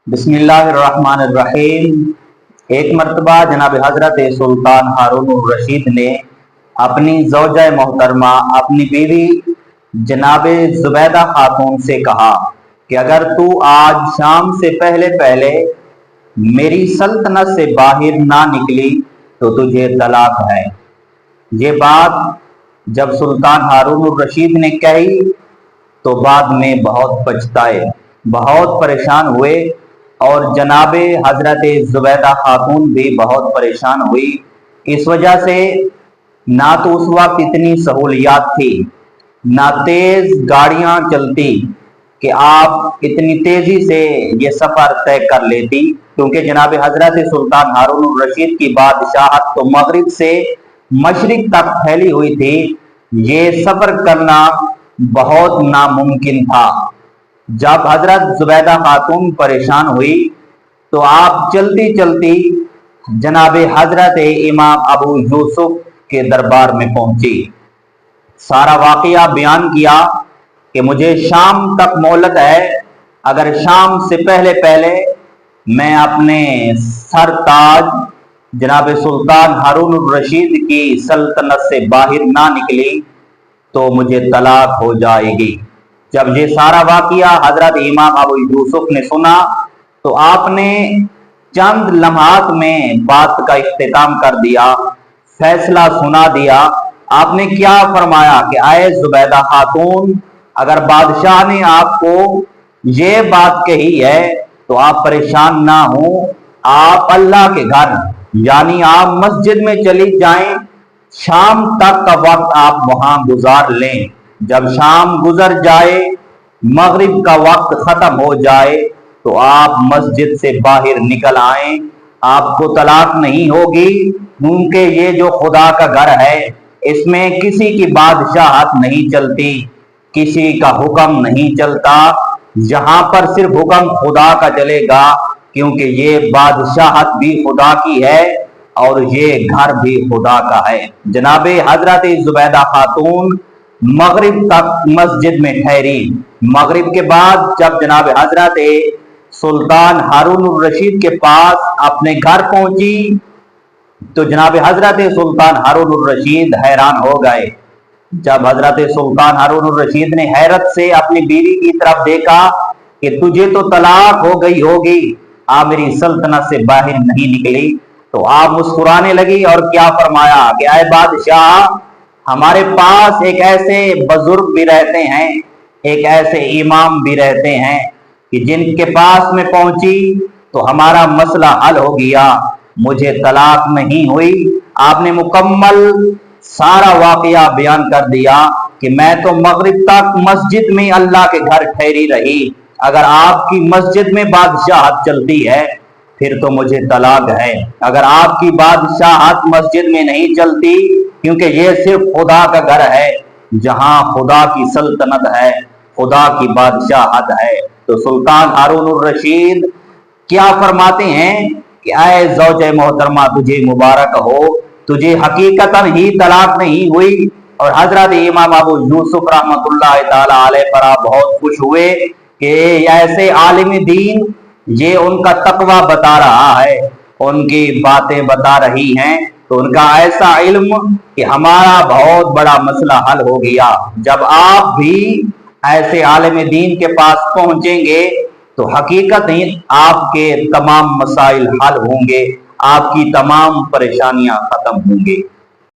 بسم اللہ الرحمن الرحیم۔ ایک مرتبہ جناب حضرت سلطان ہارون الرشید نے اپنی زوجہ محترمہ اپنی بیوی جناب زبیدہ خاتون سے کہا کہ اگر تو آج شام سے پہلے پہلے میری سلطنت سے باہر نہ نکلی تو تجھے طلاق ہے۔ یہ بات جب سلطان ہارون الرشید نے کہی تو بعد میں بہت پچھتائے، بہت پریشان ہوئے، اور جناب حضرت زبیدہ خاتون بھی بہت پریشان ہوئی۔ اس وجہ سے نہ تو اس وقت اتنی سہولیات تھی، نہ تیز گاڑیاں چلتی کہ آپ اتنی تیزی سے یہ سفر طے کر لیتی، کیونکہ جناب حضرت سلطان ہارون الرشید کی بادشاہت تو مغرب سے مشرق تک پھیلی ہوئی تھی۔ یہ سفر کرنا بہت ناممکن تھا۔ جب حضرت زبیدہ خاتون پریشان ہوئی تو آپ چلتی چلتی جناب حضرت امام ابو یوسف کے دربار میں پہنچی۔ سارا واقعہ بیان کیا کہ مجھے شام تک مہلت ہے، اگر شام سے پہلے پہلے میں اپنے سر تاج جناب سلطان ہارون الرشید کی سلطنت سے باہر نہ نکلی تو مجھے طلاق ہو جائے گی۔ جب یہ سارا واقعہ حضرت امام ابو یوسف نے سنا تو آپ نے چند لمحات میں بات کا اختتام کر دیا، فیصلہ سنا دیا۔ آپ نے کیا فرمایا کہ اے زبیدہ خاتون، اگر بادشاہ نے آپ کو یہ بات کہی ہے تو آپ پریشان نہ ہوں، آپ اللہ کے گھر یعنی آپ مسجد میں چلی جائیں، شام تک کا وقت آپ وہاں گزار لیں۔ جب شام گزر جائے، مغرب کا وقت ختم ہو جائے تو آپ مسجد سے باہر نکل آئیں، آپ کو طلاق نہیں ہوگی، کیونکہ یہ جو خدا کا گھر ہے اس میں کسی کی بادشاہت نہیں چلتی، کسی کا حکم نہیں چلتا، یہاں پر صرف حکم خدا کا چلے گا، کیونکہ یہ بادشاہت بھی خدا کی ہے اور یہ گھر بھی خدا کا ہے۔ جناب حضرت زبیدہ خاتون مغرب تک مسجد میں ٹھہری۔ مغرب کے بعد جب جناب حضرت سلطان ہارون الرشید کے پاس اپنے گھر پہنچی تو جناب حضرت سلطان ہارون الرشید حیران ہو گئے۔ جب حضرت سلطان ہارون الرشید نے حیرت سے اپنی بیوی کی طرف دیکھا کہ تجھے تو طلاق ہو گئی ہوگی، آپ میری سلطنت سے باہر نہیں نکلی، تو آپ مسکرانے لگی اور کیا فرمایا کہ اے بادشاہ، ہمارے پاس ایک ایسے بزرگ بھی رہتے ہیں، ایک ایسے امام بھی رہتے ہیں کہ جن کے پاس میں پہنچی تو ہمارا مسئلہ حل ہو گیا، مجھے طلاق نہیں ہوئی۔ آپ نے مکمل سارا واقعہ بیان کر دیا کہ میں تو مغرب تک مسجد میں اللہ کے گھر ٹھہری رہی، اگر آپ کی مسجد میں بادشاہت چلتی ہے پھر تو مجھے طلاق ہے، اگر آپ کی بادشاہت مسجد میں نہیں چلتی، کیونکہ یہ صرف خدا کا گھر ہے، جہاں خدا کی سلطنت ہے، خدا کی بادشاہت ہے۔ تو سلطان ہارون الرشید کیا فرماتے ہیں کہ اے زوجہ محترمہ، تجھے مبارک ہو، تجھے حقیقتاً ہی طلاق نہیں ہوئی، اور حضرت امام ابو یوسف رحمۃ اللہ تعالی علیہ پر آپ بہت خوش ہوئے کہ ایسے عالم دین، یہ ان کا تقوی بتا رہا ہے، ان کی باتیں بتا رہی ہیں، تو ان کا ایسا علم کہ ہمارا بہت بڑا مسئلہ حل ہو گیا۔ جب آپ بھی ایسے عالم دین کے پاس پہنچیں گے تو حقیقت ہی آپ کے تمام مسائل حل ہوں گے، آپ کی تمام پریشانیاں ختم ہوں گے۔